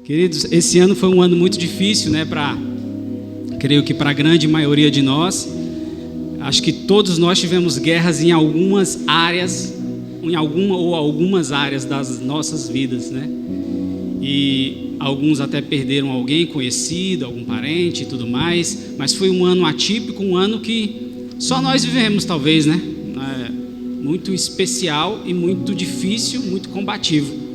Queridos, esse ano foi um ano muito difícil, né? Creio que para a grande maioria de nós. Acho que todos nós tivemos guerras em algumas áreas, algumas áreas das nossas vidas, né? E alguns até perderam alguém conhecido, algum parente e tudo mais. Mas foi um ano atípico, um ano que só nós vivemos, talvez, né? Muito especial e muito difícil, muito combativo.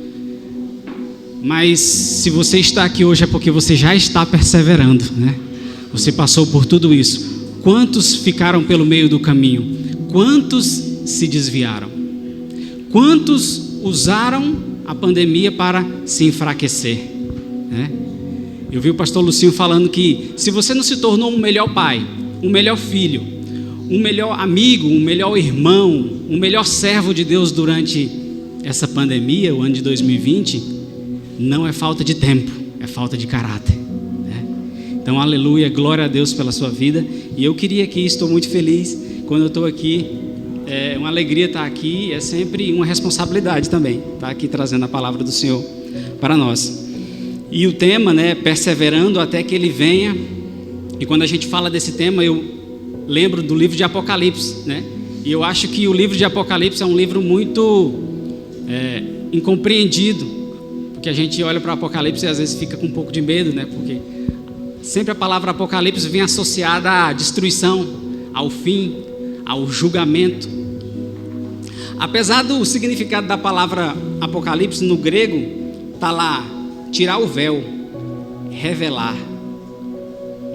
Mas se você está aqui hoje é porque você já está perseverando, né? Você passou por tudo isso. Quantos ficaram pelo meio do caminho? Quantos se desviaram? Quantos usaram a pandemia para se enfraquecer, né? Eu vi o pastor Lucinho falando que se você não se tornou um melhor pai, um melhor filho, um melhor amigo, um melhor irmão, um melhor servo de Deus durante essa pandemia, o ano de 2020, não é falta de tempo, é falta de caráter, né? Então, aleluia, glória a Deus pela sua vida. E eu queria aqui, estou muito feliz quando eu estou aqui. É uma alegria estar aqui, é sempre uma responsabilidade também estar aqui trazendo a palavra do Senhor para nós. E o tema, né, perseverando até que Ele venha. E quando a gente fala desse tema, eu lembro do livro de Apocalipse, né? E eu acho que o livro de Apocalipse é um livro muito incompreendido, porque a gente olha para o Apocalipse e às vezes fica com um pouco de medo, né? Porque sempre a palavra Apocalipse vem associada à destruição, ao fim, ao julgamento. Apesar do significado da palavra Apocalipse no grego, está lá, tirar o véu, revelar.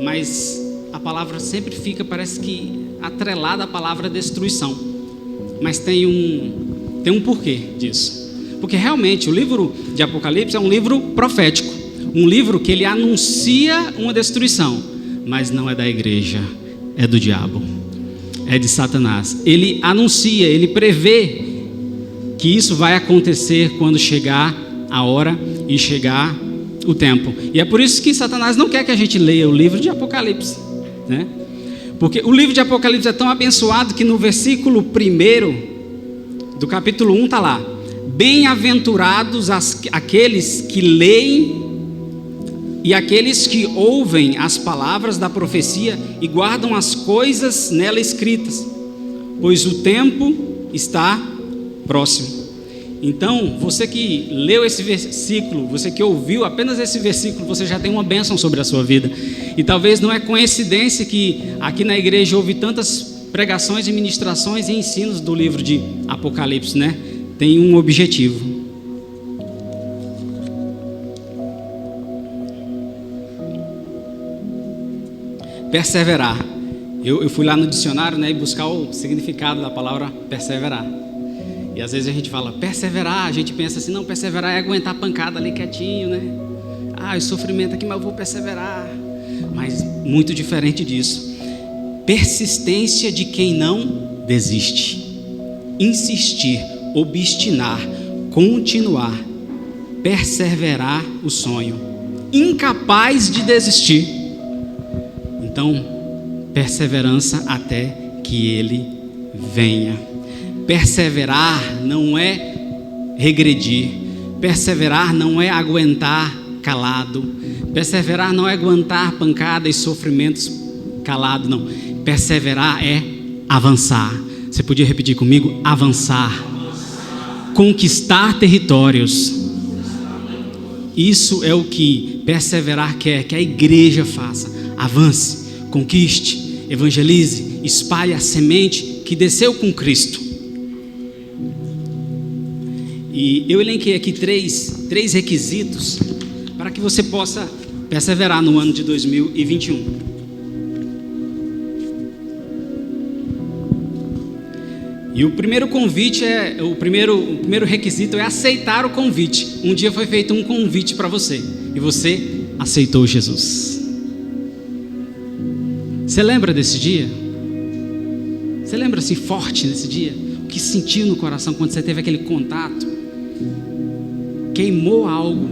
Mas a palavra sempre fica, parece que atrelada à palavra destruição. Mas tem um porquê disso. Porque realmente o livro de Apocalipse é um livro profético. Um livro que ele anuncia uma destruição. Mas não é da igreja, é do diabo. É de Satanás. Ele anuncia, ele prevê que isso vai acontecer quando chegar a hora e chegar o tempo. E é por isso que Satanás não quer que a gente leia o livro de Apocalipse, né? Porque o livro de Apocalipse é tão abençoado que no versículo 1 do capítulo 1 está lá: bem-aventurados aqueles que leem e aqueles que ouvem as palavras da profecia e guardam as coisas nela escritas, pois o tempo está próximo. Então, você que leu esse versículo, você que ouviu apenas esse versículo, você já tem uma bênção sobre a sua vida. E talvez não é coincidência que aqui na igreja houve tantas pregações e ministrações e ensinos do livro de Apocalipse, né? Tem um objetivo. Perseverar. Eu fui lá no dicionário, né, e buscar o significado da palavra perseverar. E às vezes a gente fala perseverar, a gente pensa assim, não, perseverar é aguentar a pancada ali quietinho, né? O sofrimento aqui, mas eu vou perseverar. Mas muito diferente disso. Persistência de quem não desiste. Insistir, obstinar, continuar, perseverar o sonho. Incapaz de desistir. Então, perseverança até que Ele venha. Perseverar não é regredir. Perseverar não é aguentar calado. Perseverar não é aguentar pancada e sofrimentos calado, não. Perseverar é avançar. Você podia repetir comigo? Avançar. Conquistar territórios. Isso é o que perseverar quer que a igreja faça. Avance, conquiste, evangelize, espalhe a semente que desceu com Cristo. E eu elenquei aqui três requisitos para que você possa perseverar no ano de 2021. E o primeiro convite o primeiro requisito é aceitar o convite. Um dia foi feito um convite para você e você aceitou Jesus. Você lembra desse dia? Você lembra assim forte desse dia? O que sentiu no coração quando você teve aquele contato? Queimou algo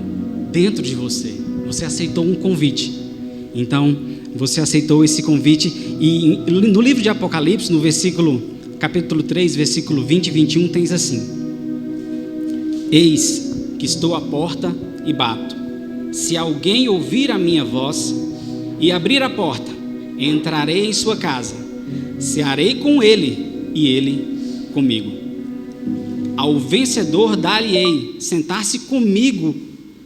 dentro de você. Você aceitou um convite. Então, você aceitou esse convite. E no livro de Apocalipse, no capítulo 3, versículo 20 e 21, tens assim: eis que estou à porta e bato. Se alguém ouvir a minha voz e abrir a porta, entrarei em sua casa, cearei com ele e ele comigo. Ao vencedor dar-lhe-ei sentar-se comigo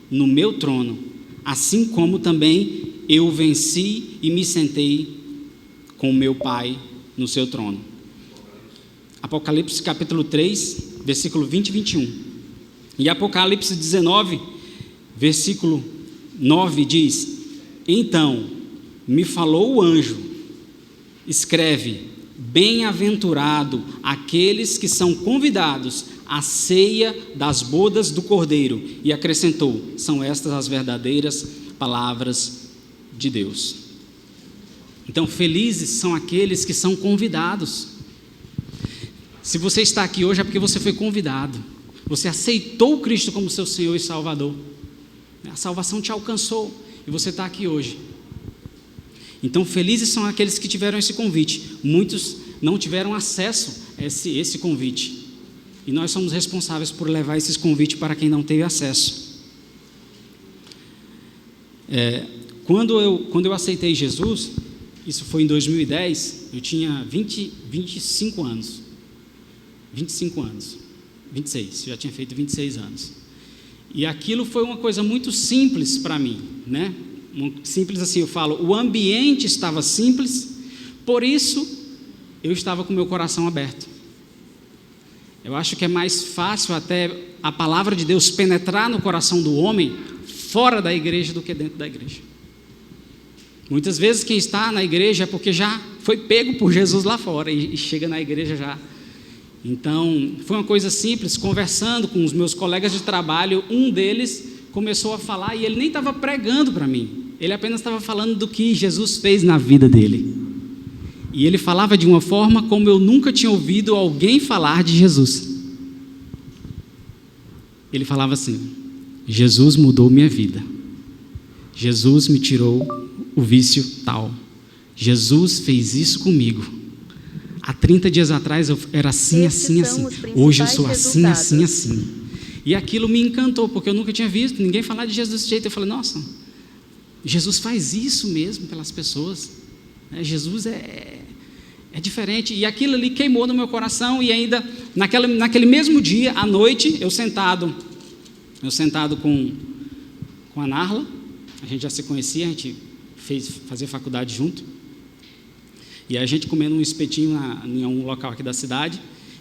no meu trono, assim como também eu venci e me sentei com o meu Pai no seu trono. Apocalipse capítulo 3, versículo 20 e 21. E Apocalipse 19, versículo 9 diz: então me falou o anjo, escreve: bem-aventurado aqueles que são convidados à ceia das bodas do Cordeiro. E acrescentou: são estas as verdadeiras palavras de Deus. Então, felizes são aqueles que são convidados. Se você está aqui hoje é porque você foi convidado. Você aceitou Cristo como seu Senhor e Salvador. A salvação te alcançou e você está aqui hoje. Então, felizes são aqueles que tiveram esse convite. Muitos não tiveram acesso a esse convite. E nós somos responsáveis por levar esses convites para quem não teve acesso. Quando eu aceitei Jesus, isso foi em 2010, eu tinha 25 anos. 26, já tinha feito 26 anos. E aquilo foi uma coisa muito simples para mim, né? Simples assim, eu falo, o ambiente estava simples, por isso eu estava com meu coração aberto. Eu acho que é mais fácil até a palavra de Deus penetrar no coração do homem fora da igreja do que dentro da igreja. Muitas vezes quem está na igreja é porque já foi pego por Jesus lá fora e chega na igreja já. Então, foi uma coisa simples, conversando com os meus colegas de trabalho, um deles começou a falar e ele nem estava pregando para mim, ele apenas estava falando do que Jesus fez na vida dele. E ele falava de uma forma como eu nunca tinha ouvido alguém falar de Jesus. Ele falava assim: Jesus mudou minha vida, Jesus me tirou o vício tal, Jesus fez isso comigo. Há 30 dias atrás eu era assim, assim, assim. Hoje eu sou assim, assim, assim. E aquilo me encantou, porque eu nunca tinha visto ninguém falar de Jesus desse jeito. Eu falei: nossa, Jesus faz isso mesmo pelas pessoas. Jesus é diferente. E aquilo ali queimou no meu coração. E ainda, naquele mesmo dia, à noite, eu sentado com a Narla. A gente já se conhecia, a gente fazia faculdade junto. E a gente comendo um espetinho em um local aqui da cidade.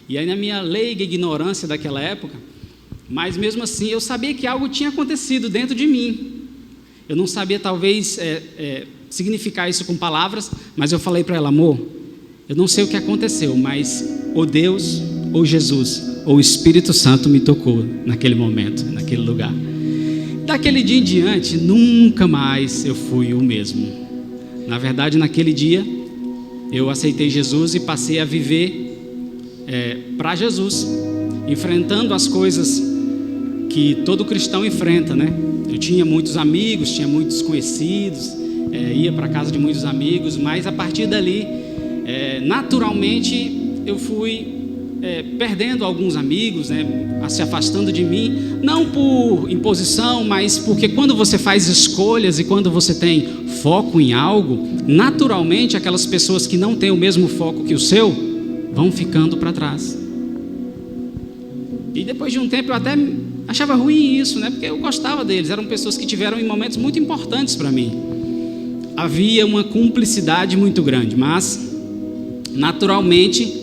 E aí, na minha leiga ignorância daquela época, mas mesmo assim eu sabia que algo tinha acontecido dentro de mim. Eu não sabia talvez significar isso com palavras, mas eu falei para ela: amor, eu não sei o que aconteceu, mas ou Deus, ou Jesus, ou o Espírito Santo me tocou naquele momento, naquele lugar. Daquele dia em diante, nunca mais eu fui o mesmo. Na verdade, naquele dia eu aceitei Jesus e passei a viver para Jesus, enfrentando as coisas que todo cristão enfrenta, né? Eu tinha muitos amigos, tinha muitos conhecidos, ia para a casa de muitos amigos, mas a partir dali, naturalmente, eu fui perdendo alguns amigos, né? Se afastando de mim, não por imposição, mas porque quando você faz escolhas e quando você tem foco em algo, naturalmente aquelas pessoas que não têm o mesmo foco que o seu vão ficando para trás. E depois de um tempo eu até achava ruim isso, né? Porque eu gostava deles, eram pessoas que tiveram em momentos muito importantes para mim. Havia uma cumplicidade muito grande, mas naturalmente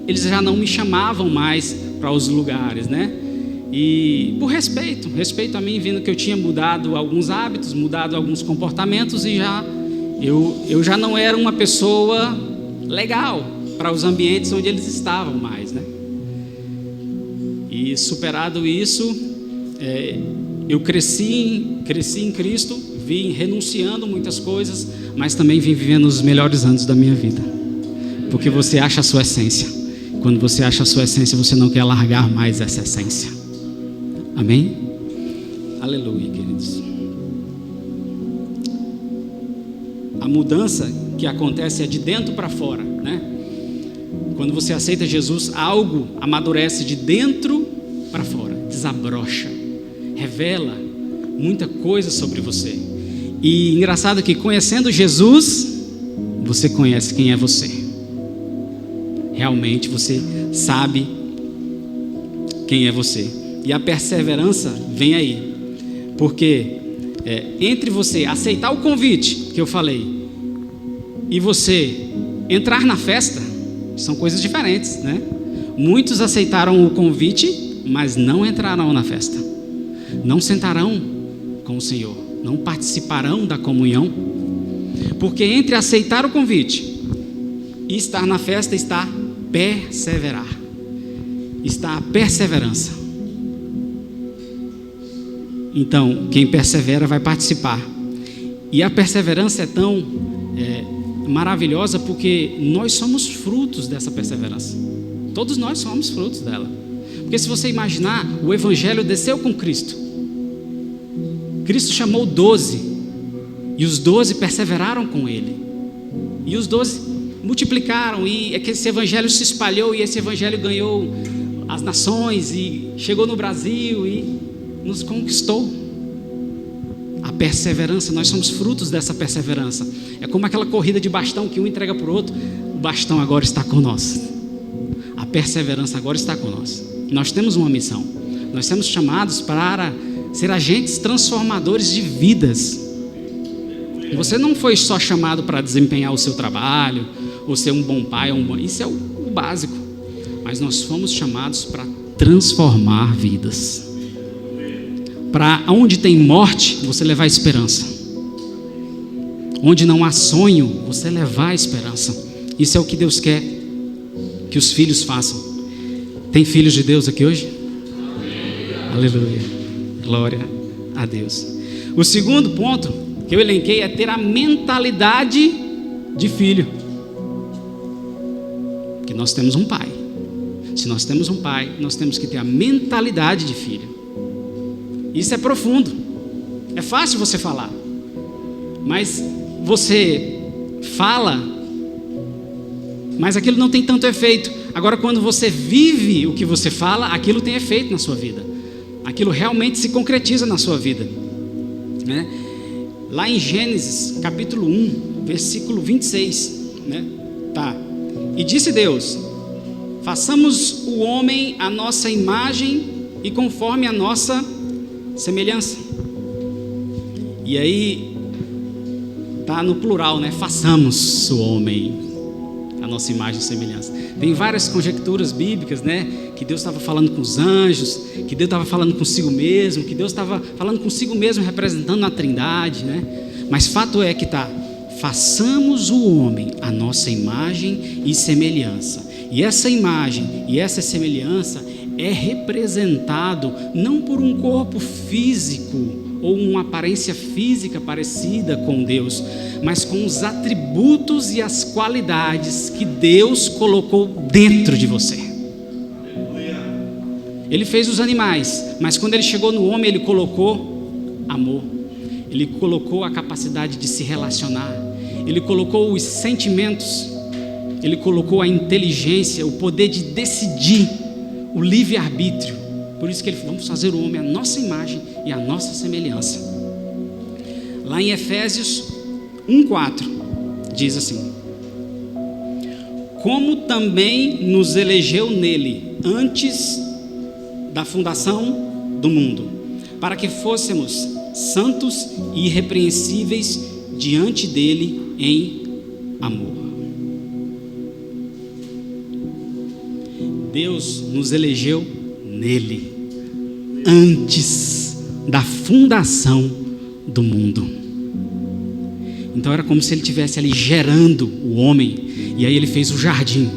eles já não me chamavam mais para os lugares, né? E por respeito a mim, vendo que eu tinha mudado alguns hábitos, mudado alguns comportamentos e eu já não era uma pessoa legal para os ambientes onde eles estavam mais, né? E superado isso, eu cresci em Cristo, vim renunciando muitas coisas, mas também vim vivendo os melhores anos da minha vida, porque você acha a sua essência. Quando você acha a sua essência, você não quer largar mais essa essência. Amém? Aleluia, queridos. A mudança que acontece é de dentro para fora, né? Quando você aceita Jesus, algo amadurece de dentro para fora, desabrocha, revela muita coisa sobre você. E engraçado que conhecendo Jesus, você conhece quem é você. Realmente você sabe quem é você. E a perseverança vem aí. Porque entre você aceitar o convite que eu falei e você entrar na festa, são coisas diferentes, né? Muitos aceitaram o convite, mas não entrarão na festa. Não sentarão com o Senhor. Não participarão da comunhão. Porque entre aceitar o convite e estar na festa está perseverar. Está a perseverança. Então, quem persevera vai participar. E a perseverança é tão maravilhosa porque nós somos frutos dessa perseverança. Todos nós somos frutos dela. Porque se você imaginar, o Evangelho desceu com Cristo. Cristo chamou 12. E os 12 perseveraram com Ele. E os 12 multiplicaram. E esse Evangelho se espalhou. E esse Evangelho ganhou as nações. E chegou no Brasil e nos conquistou. A perseverança, nós somos frutos dessa perseverança. É como aquela corrida de bastão que um entrega para o outro. O bastão agora está conosco. A perseverança agora está conosco. Nós temos uma missão. Nós somos chamados para ser agentes transformadores de vidas. Você não foi só chamado para desempenhar o seu trabalho, ou ser um bom pai, isso é o básico. Mas nós fomos chamados para transformar vidas. Para onde tem morte, você levar esperança. Onde não há sonho, você levar esperança. Isso é o que Deus quer que os filhos façam. Tem filhos de Deus aqui hoje? Aleluia. Glória a Deus. O segundo ponto que eu elenquei é ter a mentalidade de filho. Que nós temos um pai. Se nós temos um pai, nós temos que ter a mentalidade de filho. Isso é profundo. É fácil você falar. Mas você fala, mas aquilo não tem tanto efeito. Agora, quando você vive o que você fala, aquilo tem efeito na sua vida. Aquilo realmente se concretiza na sua vida, né? Lá em Gênesis, capítulo 1, versículo 26, né? Tá. E disse Deus: façamos o homem à nossa imagem e conforme a nossa semelhança. E aí tá no plural, né? Façamos o homem a nossa imagem e semelhança. Tem várias conjecturas bíblicas, né? Que Deus estava falando com os anjos, que Deus estava falando consigo mesmo, que Deus estava falando consigo mesmo, representando a Trindade, né? Mas fato é que tá: façamos o homem a nossa imagem e semelhança. E essa imagem e essa semelhança é representado não por um corpo físico ou uma aparência física parecida com Deus, mas com os atributos e as qualidades que Deus colocou dentro de você. Ele fez os animais, mas quando ele chegou no homem, ele colocou amor, ele colocou a capacidade de se relacionar, ele colocou os sentimentos, ele colocou a inteligência, o poder de decidir, o livre-arbítrio. Por isso que ele falou: vamos fazer o homem à nossa imagem e à nossa semelhança. Lá em Efésios 1:4 diz assim: como também nos elegeu nele antes da fundação do mundo, para que fôssemos santos e irrepreensíveis diante dele em amor. Deus nos elegeu nele, antes da fundação do mundo. Então era como se ele estivesse ali gerando o homem, e aí ele fez o jardim.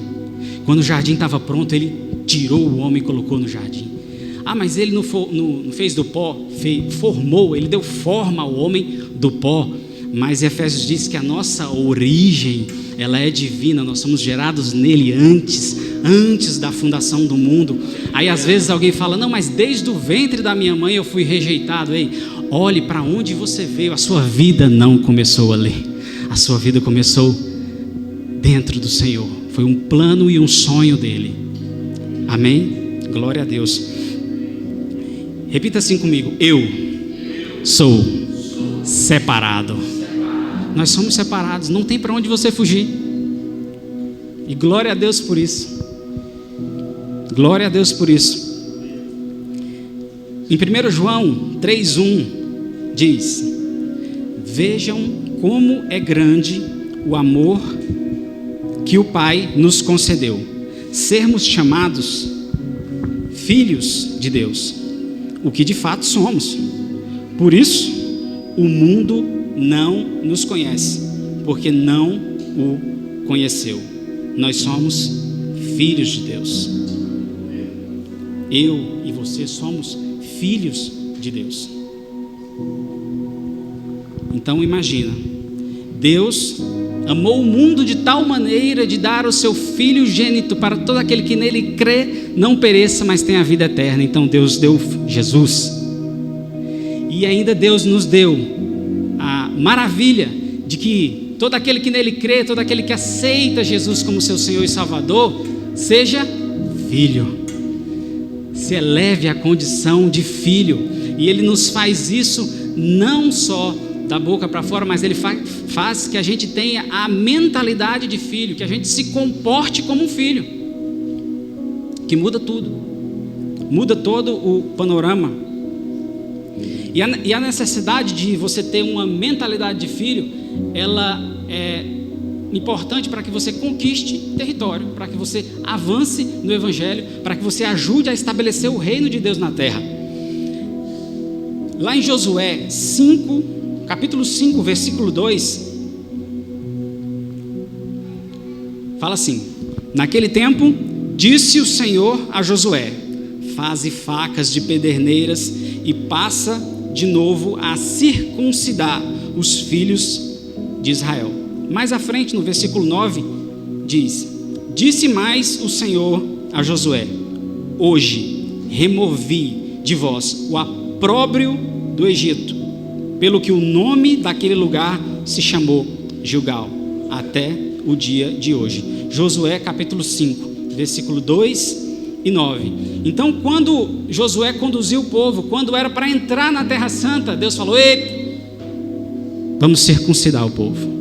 Quando o jardim estava pronto, ele tirou o homem e colocou no jardim. Ah, mas ele não fez do pó, formou, ele deu forma ao homem do pó. Mas Efésios diz que a nossa origem, ela é divina, nós somos gerados nele antes da fundação do mundo. Aí às vezes alguém fala: não, mas desde o ventre da minha mãe eu fui rejeitado. Ei, olhe para onde você veio. A sua vida não começou ali, a sua vida começou dentro do Senhor. Foi um plano e um sonho dele. Amém? Glória a Deus. Repita assim comigo: eu Sou separado. Nós somos separados, não tem para onde você fugir. E glória a Deus por isso. Glória a Deus por isso. Em 1 João 3,1 diz: vejam como é grande o amor que o Pai nos concedeu, sermos chamados filhos de Deus, o que de fato somos. Por isso, o mundo não nos conhece, porque não o conheceu. Nós somos filhos de Deus. Eu e você somos filhos de Deus. Então imagina, Deus amou o mundo de tal maneira de dar o seu Filho gênito para todo aquele que nele crê, não pereça, mas tenha a vida eterna. Então Deus deu Jesus. E ainda Deus nos deu a maravilha de que todo aquele que nele crê, todo aquele que aceita Jesus como seu Senhor e Salvador, seja filho. Se eleve à condição de filho. E Ele nos faz isso não só da boca para fora, mas Ele faz que a gente tenha a mentalidade de filho, que a gente se comporte como um filho, que muda tudo, muda todo o panorama. E a necessidade de você ter uma mentalidade de filho, ela é importante para que você conquiste território, para que você avance no Evangelho, para que você ajude a estabelecer o reino de Deus na terra. Lá em Josué 5, capítulo 5, versículo 2, fala assim: naquele tempo, disse o Senhor a Josué: faze facas de pederneiras e passa de novo a circuncidar os filhos de Israel. Mais à frente, no versículo 9, diz: disse mais o Senhor a Josué: hoje removi de vós o opróbrio do Egito, pelo que o nome daquele lugar se chamou Gilgal, até o dia de hoje. Josué capítulo 5, versículo 2 e 9. Então, quando Josué conduziu o povo, quando era para entrar na Terra Santa, Deus falou: ei, vamos circuncidar o povo.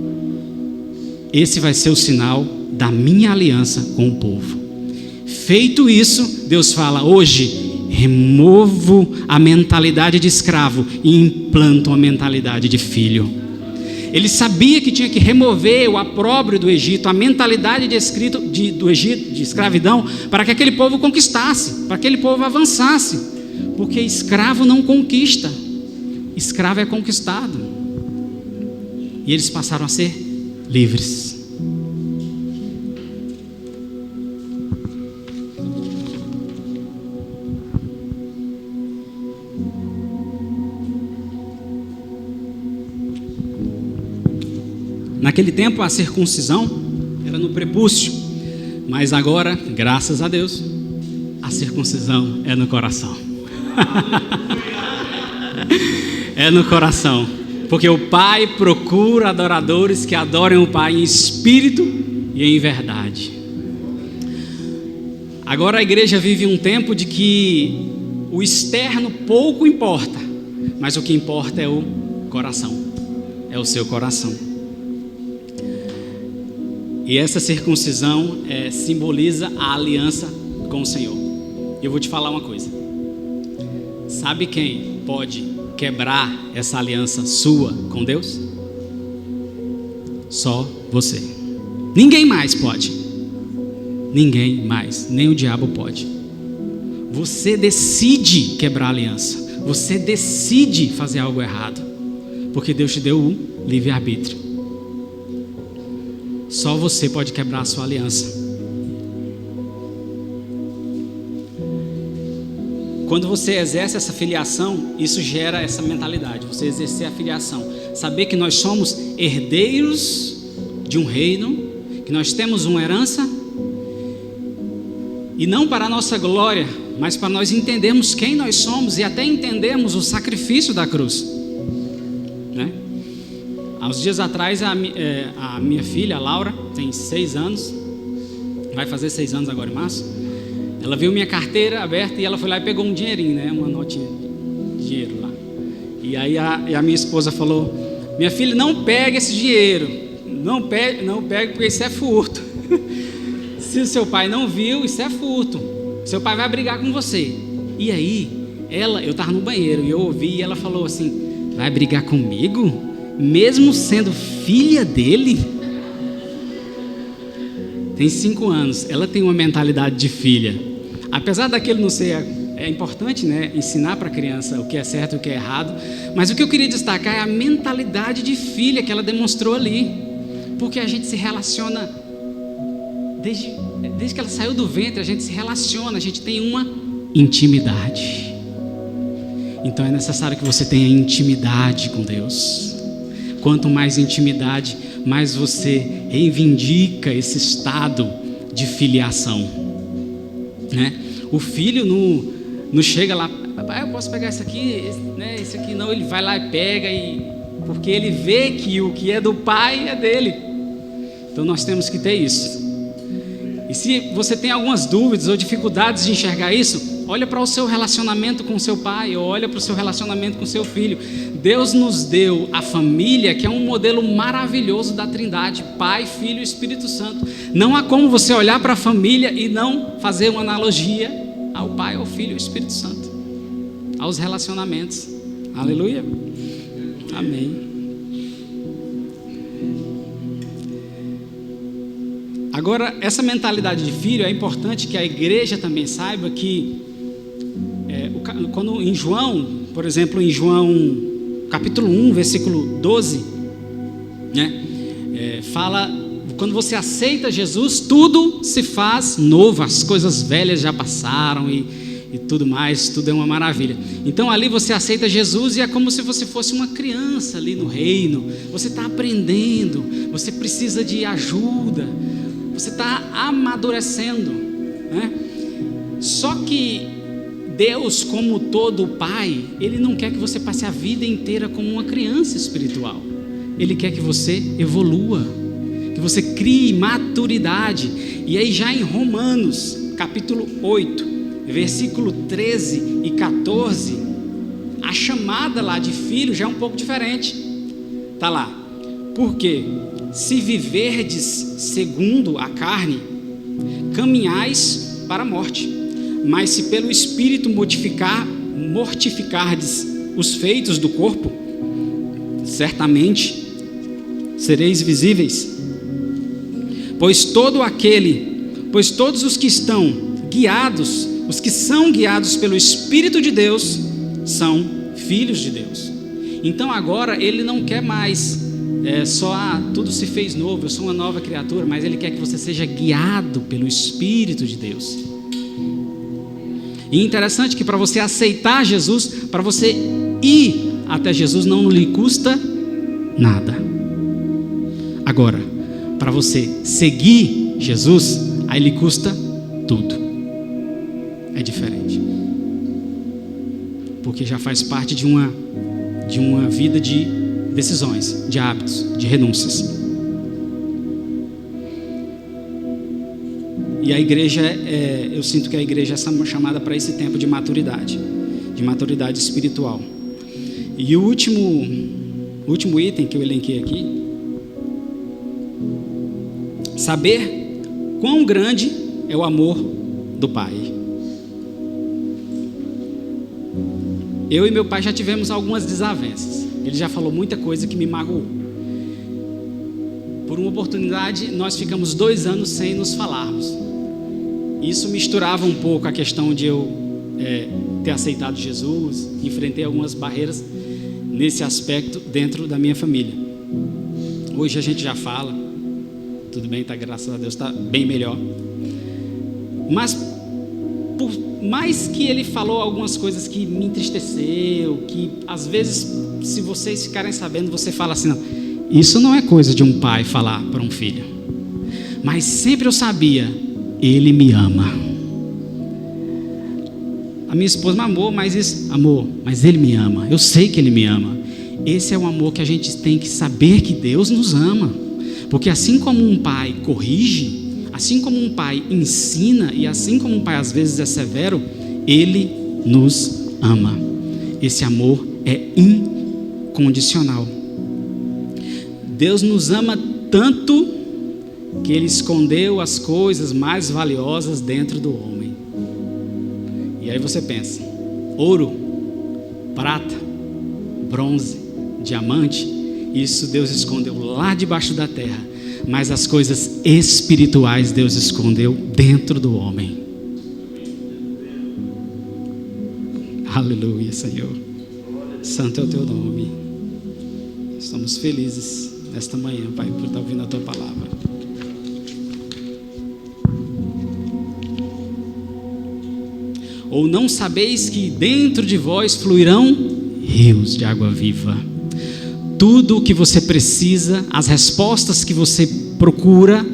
Esse vai ser o sinal da minha aliança com o povo. Feito isso, Deus fala: hoje removo a mentalidade de escravo e implanto a mentalidade de filho. Ele sabia que tinha que remover o opróbrio do Egito, a mentalidade do Egito, de escravidão, para que aquele povo conquistasse, para que aquele povo avançasse. Porque escravo não conquista, escravo é conquistado. E eles passaram a ser livres. Naquele tempo a circuncisão era no prepúcio, mas agora, graças a Deus, a circuncisão é no coração. É no coração, porque o Pai procura adoradores que adorem o Pai em espírito e em verdade. Agora a igreja vive um tempo de que o externo pouco importa, mas o que importa é o coração, é o seu coração. E essa circuncisão simboliza a aliança com o Senhor. E eu vou te falar uma coisa: sabe quem pode quebrar essa aliança sua com Deus? Só você. Ninguém mais pode. Ninguém mais, nem o diabo pode. Você decide quebrar a aliança. Você decide fazer algo errado, porque Deus te deu um livre-arbítrio. Só você pode quebrar a sua aliança. Quando você exerce essa filiação, isso gera essa mentalidade. Você exercer a filiação, saber que nós somos herdeiros de um reino, que nós temos uma herança, e não para a nossa glória, mas para nós entendermos quem nós somos e até entendermos o sacrifício da cruz, né? Há uns dias atrás, a minha filha, a Laura, tem 6 anos, vai fazer 6 anos agora em março. Ela viu minha carteira aberta e ela foi lá e pegou um dinheirinho, né? Uma notinha de dinheiro lá. E aí a minha esposa falou: minha filha, não pega esse dinheiro, não pega porque isso é furto. Se o seu pai não viu, isso é furto, seu pai vai brigar com você. E aí, eu estava no banheiro e eu ouvi, e ela falou assim: vai brigar comigo? Mesmo sendo filha dele? Tem 5 anos, ela tem uma mentalidade de filha. Apesar daquilo não ser... É importante, né, ensinar para a criança o que é certo e o que é errado. Mas o que eu queria destacar é a mentalidade de filha que ela demonstrou ali. Porque a gente se relaciona... Desde que ela saiu do ventre, a gente se relaciona, a gente tem uma intimidade. Então é necessário que você tenha intimidade com Deus. Quanto mais intimidade, mais você reivindica esse estado de filiação, né? O filho não chega lá: papai, eu posso pegar isso aqui, né? Esse aqui não. Ele vai lá e pega, porque ele vê que o que é do pai é dele. Então nós temos que ter isso. E se você tem algumas dúvidas ou dificuldades de enxergar isso, olha para o seu relacionamento com seu pai, ou olha para o seu relacionamento com seu filho. Deus nos deu a família, que é um modelo maravilhoso da Trindade: Pai, Filho e Espírito Santo. Não há como você olhar para a família e não fazer uma analogia ao Pai, ao Filho e ao Espírito Santo, aos relacionamentos. Aleluia. Amém. Agora, essa mentalidade de filho, é importante que a igreja também saiba que quando em João, por exemplo, em João capítulo 1, versículo 12, né, fala: quando você aceita Jesus, tudo se faz novo, as coisas velhas já passaram e tudo mais, tudo é uma maravilha. Então ali você aceita Jesus e é como se você fosse uma criança ali no reino. Você está aprendendo, você precisa de ajuda, você está amadurecendo, né? Só que Deus, como todo pai, Ele não quer que você passe a vida inteira como uma criança espiritual. Ele quer que você evolua, que você crie maturidade. E aí já em Romanos, capítulo 8, versículo 13 e 14, a chamada lá de filho já é um pouco diferente. Está lá: porque se viverdes segundo a carne, caminhais para a morte. Mas se pelo Espírito mortificardes os feitos do corpo, certamente sereis visíveis. Pois todos os que estão guiados, os que são guiados pelo Espírito de Deus, são filhos de Deus. Então agora Ele não quer mais tudo se fez novo, eu sou uma nova criatura, mas Ele quer que você seja guiado pelo Espírito de Deus. E interessante que para você aceitar Jesus, para você ir até Jesus, não lhe custa nada. Agora, para você seguir Jesus, aí lhe custa tudo. É diferente, porque já faz parte de uma vida de decisões, de hábitos, de renúncias. E a igreja, eu sinto que a igreja é chamada para esse tempo de maturidade espiritual. E o último item que eu elenquei aqui: saber quão grande é o amor do Pai. Eu e meu pai já tivemos algumas desavenças. Ele já falou muita coisa que me magoou. Por uma oportunidade, nós ficamos 2 anos sem nos falarmos. Isso misturava um pouco a questão de eu ter aceitado Jesus. Enfrentei algumas barreiras nesse aspecto dentro da minha família. Hoje a gente já fala, tudo bem, graças a Deus está bem melhor. Mas por mais que ele falou algumas coisas que me entristeceu, que às vezes, se vocês ficarem sabendo, você fala assim: não, isso não é coisa de um pai falar para um filho. Mas sempre eu sabia: ele me ama. A minha esposa me amou, mas ele me ama. Eu sei que ele me ama. Esse é o amor que a gente tem que saber, que Deus nos ama. Porque assim como um pai corrige, assim como um pai ensina, e assim como um pai às vezes é severo, ele nos ama. Esse amor é incondicional. condicional. Deus nos ama tanto que Ele escondeu as coisas mais valiosas dentro do homem. E aí você pensa, ouro, prata, bronze, diamante, isso Deus escondeu lá debaixo da terra, mas as coisas espirituais Deus escondeu dentro do homem. Aleluia, Senhor. Santo é o teu nome. Estamos felizes nesta manhã, Pai, por estar ouvindo a tua palavra. Ou não sabeis que dentro de vós fluirão rios de água viva? Tudo o que você precisa, as respostas que você procura,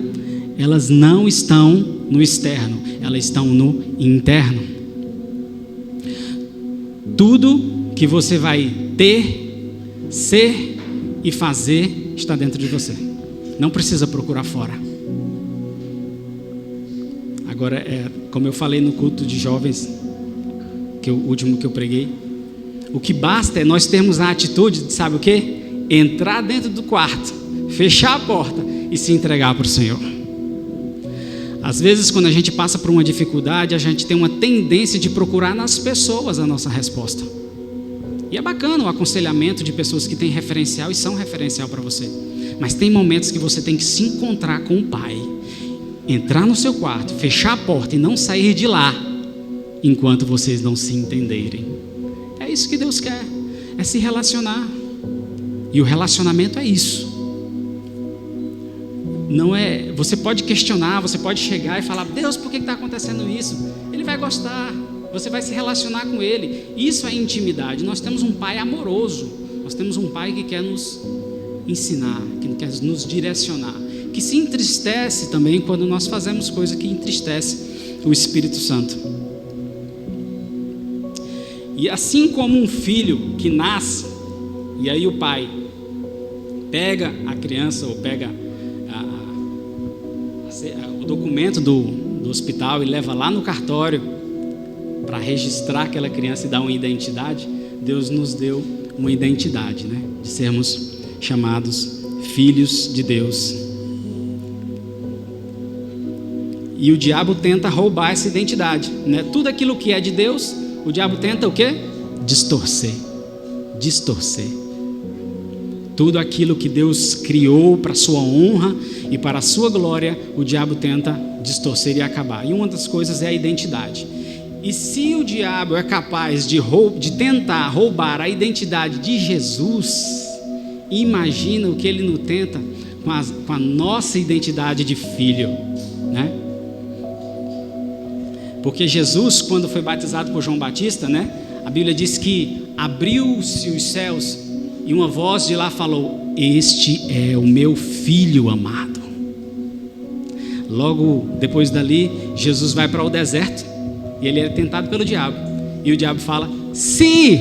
elas não estão no externo, elas estão no interno. Tudo que você vai ter, ser e fazer está dentro de você. Não precisa procurar fora. Agora, como eu falei no culto de jovens, o último que eu preguei, o que basta é nós termos a atitude de, sabe o quê? Entrar dentro do quarto, fechar a porta e se entregar para o Senhor. Às vezes, quando a gente passa por uma dificuldade, a gente tem uma tendência de procurar nas pessoas a nossa resposta. E é bacana o aconselhamento de pessoas que têm referencial e são referencial para você. Mas tem momentos que você tem que se encontrar com o Pai, entrar no seu quarto, fechar a porta e não sair de lá enquanto vocês não se entenderem. É isso que Deus quer, é se relacionar. E o relacionamento é isso. Não é, você pode questionar, você pode chegar e falar, Deus, por que está acontecendo isso? Ele vai gostar, você vai se relacionar com Ele. Isso é intimidade. Nós temos um Pai amoroso, nós temos um Pai que quer nos ensinar, que quer nos direcionar, que se entristece também quando nós fazemos coisa que entristece o Espírito Santo. E assim como um filho que nasce, e aí o pai pega a criança ou pega o documento do hospital e leva lá no cartório para registrar aquela criança e dar uma identidade, Deus nos deu uma identidade, né? De sermos chamados filhos de Deus. E o diabo tenta roubar essa identidade, né? Tudo aquilo que é de Deus, o diabo tenta o quê? Distorcer. Tudo aquilo que Deus criou para a sua honra e para a sua glória, o diabo tenta distorcer e acabar. E uma das coisas é a identidade. E se o diabo é capaz de tentar roubar a identidade de Jesus, imagina o que ele não tenta com a nossa identidade de filho, né? Porque Jesus, quando foi batizado por João Batista, né? A Bíblia diz que abriu-se os céus e uma voz de lá falou: este é o meu filho amado. Logo depois dali, Jesus vai para o deserto e ele é tentado pelo diabo. E o diabo fala: se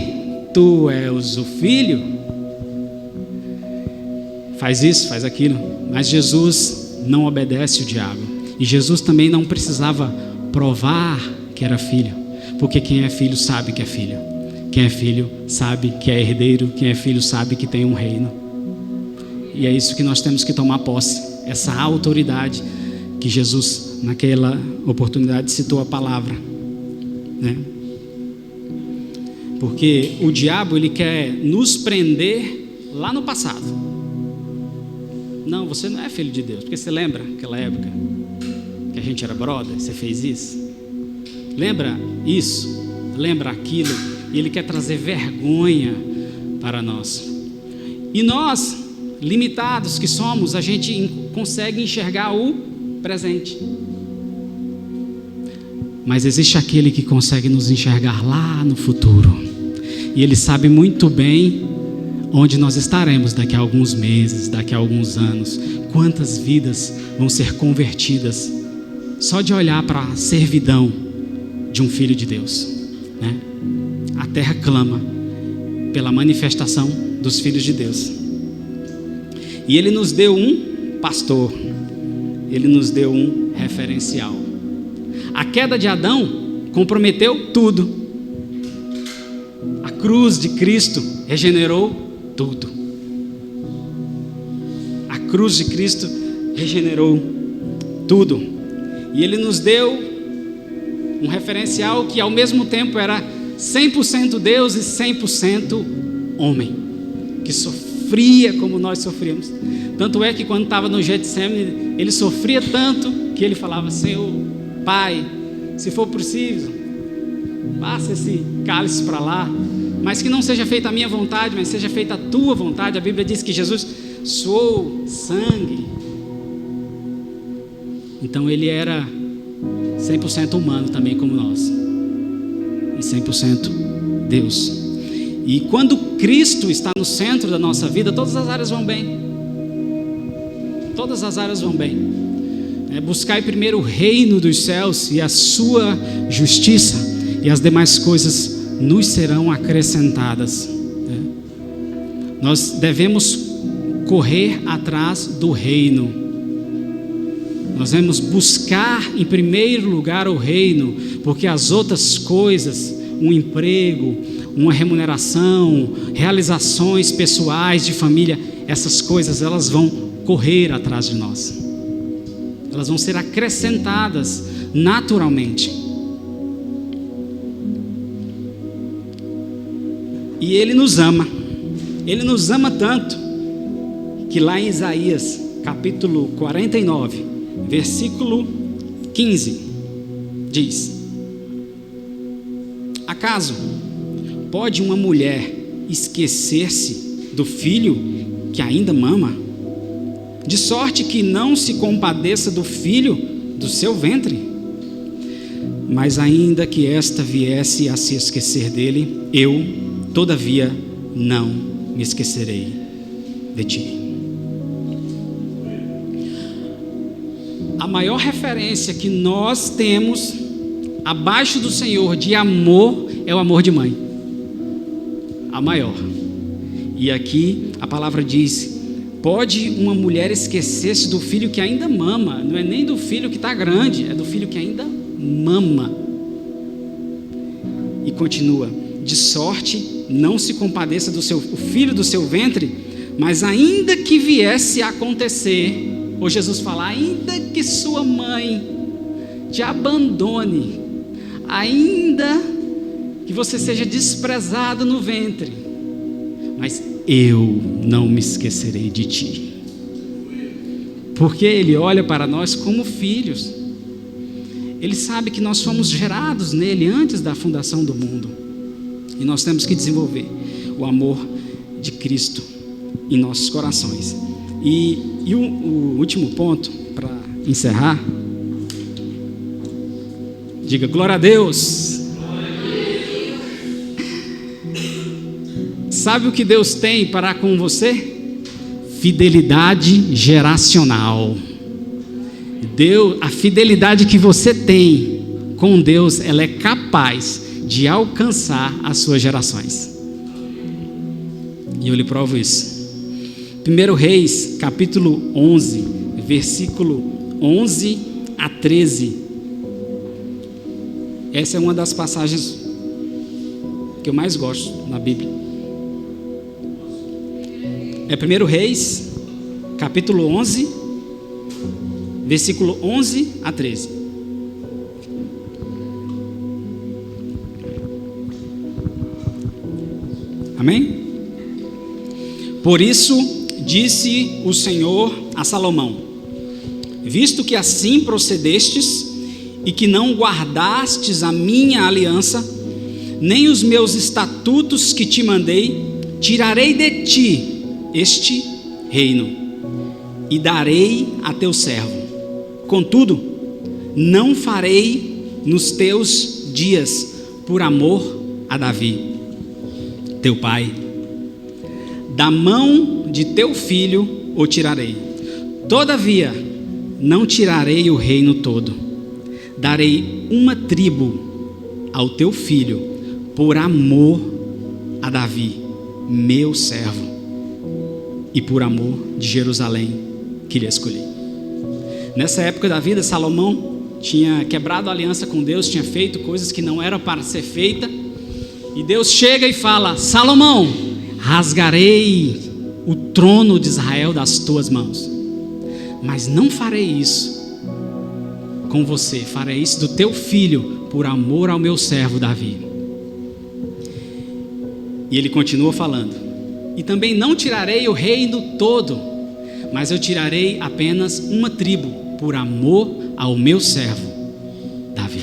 tu és o filho, faz isso, faz aquilo. Mas Jesus não obedece o diabo. E Jesus também não precisava provar que era filho, porque quem é filho sabe que é filho. Quem é filho sabe que é herdeiro. Quem é filho sabe que tem um reino. E é isso que nós temos que tomar posse, essa autoridade que Jesus naquela oportunidade citou a palavra, né? Porque o diabo, ele quer nos prender lá no passado. Não, você não é filho de Deus, porque você lembra aquela época que a gente era brother, você fez isso? Lembra isso? Lembra aquilo? E ele quer trazer vergonha para nós. E nós, limitados que somos, a gente consegue enxergar o presente. Mas existe aquele que consegue nos enxergar lá no futuro. E ele sabe muito bem onde nós estaremos daqui a alguns meses, daqui a alguns anos. Quantas vidas vão ser convertidas só de olhar para a servidão de um filho de Deus, né? A terra clama pela manifestação dos filhos de Deus. E ele nos deu um pastor, ele nos deu um referencial. A queda de Adão comprometeu tudo. A cruz de Cristo regenerou tudo. A cruz de Cristo regenerou tudo. E Ele nos deu um referencial que ao mesmo tempo era 100% Deus e 100% homem, que sofria como nós sofríamos. Tanto é que quando estava no Getsemane, Ele sofria tanto que Ele falava: Senhor, Pai, se for possível, passa esse cálice para lá, mas que não seja feita a minha vontade, mas seja feita a tua vontade. A Bíblia diz que Jesus suou sangue. Então Ele era 100% humano também como nós, e 100% Deus. E quando Cristo está no centro da nossa vida, todas as áreas vão bem. Todas as áreas vão bem. Buscai primeiro o reino dos céus e a sua justiça, e as demais coisas nos serão acrescentadas. Nós devemos correr atrás do reino. Nós devemos buscar em primeiro lugar o reino, porque as outras coisas, um emprego, uma remuneração, realizações pessoais, de família, essas coisas elas vão correr atrás de nós. Elas vão ser acrescentadas naturalmente. E Ele nos ama tanto, que lá em Isaías, capítulo 49, versículo 15, diz: acaso pode uma mulher esquecer-se do filho que ainda mama, de sorte que não se compadeça do filho do seu ventre? Mas ainda que esta viesse a se esquecer dele, eu, todavia, não me esquecerei de ti. A maior referência que nós temos abaixo do Senhor de amor é o amor de mãe. A maior. E aqui a palavra diz: pode uma mulher esquecer-se do filho que ainda mama? Não é nem do filho que está grande, é do filho que ainda mama. E continua: de sorte não se compadeça do filho do seu ventre, mas ainda que viesse a acontecer, ou Jesus fala, ainda que sua mãe te abandone, ainda que você seja desprezado no ventre, mas eu não me esquecerei de ti. Porque Ele olha para nós como filhos. Ele sabe que nós fomos gerados nele antes da fundação do mundo. E nós temos que desenvolver o amor de Cristo em nossos corações. E o último ponto, para encerrar, diga glória a Deus. Sabe o que Deus tem para com você? Fidelidade geracional. Deus, a fidelidade que você tem com Deus, ela é capaz de alcançar as suas gerações. E eu lhe provo isso. 1 Reis, capítulo 11, versículo 11 a 13. Essa é uma das passagens que eu mais gosto na Bíblia. É 1 Reis, capítulo 11, versículo 11 a 13. Amém? Por isso disse o Senhor a Salomão: visto que assim procedestes e que não guardastes a minha aliança, nem os meus estatutos que te mandei, tirarei de ti este reino e darei a teu servo. Contudo, não farei nos teus dias por amor a Davi, teu pai. Da mão de teu filho o tirarei. Todavia, não tirarei o reino todo. Darei uma tribo ao teu filho por amor a Davi, meu servo, e por amor de Jerusalém que lhe escolhi. Nessa época da vida, Salomão tinha quebrado a aliança com Deus, tinha feito coisas que não eram para ser feitas, e Deus chega e fala: Salomão, rasgarei o trono de Israel das tuas mãos. Mas não farei isso com você, farei isso do teu filho, por amor ao meu servo Davi. E ele continua falando: e também não tirarei o reino todo, mas eu tirarei apenas uma tribo, por amor ao meu servo Davi.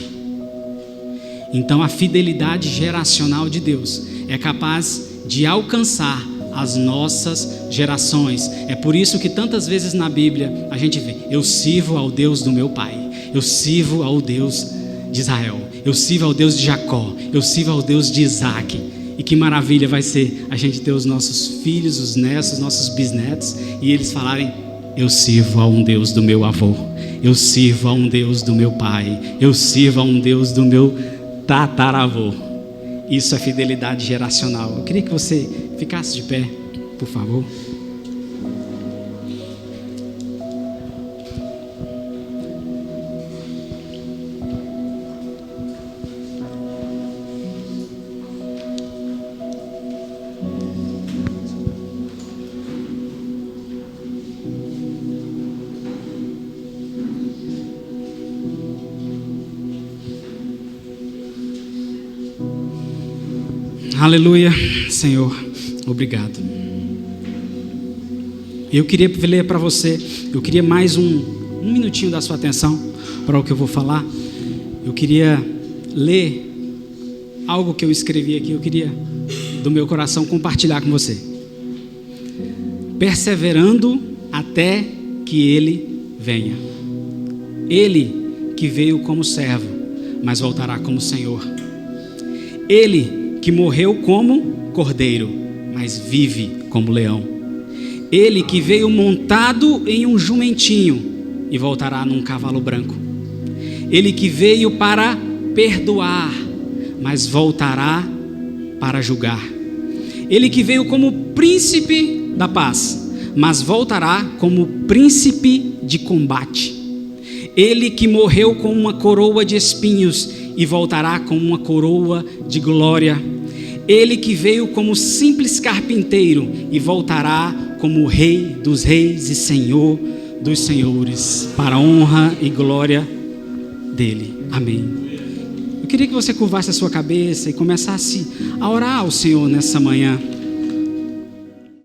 Então a fidelidade geracional de Deus é capaz de alcançar as nossas gerações. É por isso que tantas vezes na Bíblia a gente vê: eu sirvo ao Deus do meu pai, eu sirvo ao Deus de Israel, eu sirvo ao Deus de Jacó, eu sirvo ao Deus de Isaac. E que maravilha vai ser a gente ter os nossos filhos, os netos, os nossos bisnetos, e eles falarem: eu sirvo a um Deus do meu avô, eu sirvo a um Deus do meu pai, eu sirvo a um Deus do meu tataravô. Isso é fidelidade geracional. Eu queria que você ficasse de pé, por favor. Aleluia, Senhor, obrigado. Eu queria ler para você, eu queria mais um minutinho da sua atenção para o que eu vou falar. Eu queria ler algo que eu escrevi aqui, eu queria do meu coração compartilhar com você. Perseverando até que ele venha. Ele que veio como servo, mas voltará como Senhor. Ele que morreu como cordeiro, mas vive como leão. Ele que veio montado em um jumentinho e voltará num cavalo branco. Ele que veio para perdoar, mas voltará para julgar. Ele que veio como príncipe da paz, mas voltará como príncipe de combate. Ele que morreu com uma coroa de espinhos e voltará com uma coroa de glória. Ele que veio como simples carpinteiro e voltará como Rei dos reis e Senhor dos senhores, para a honra e glória dele. Amém. Eu queria que você curvasse a sua cabeça e começasse a orar ao Senhor nessa manhã.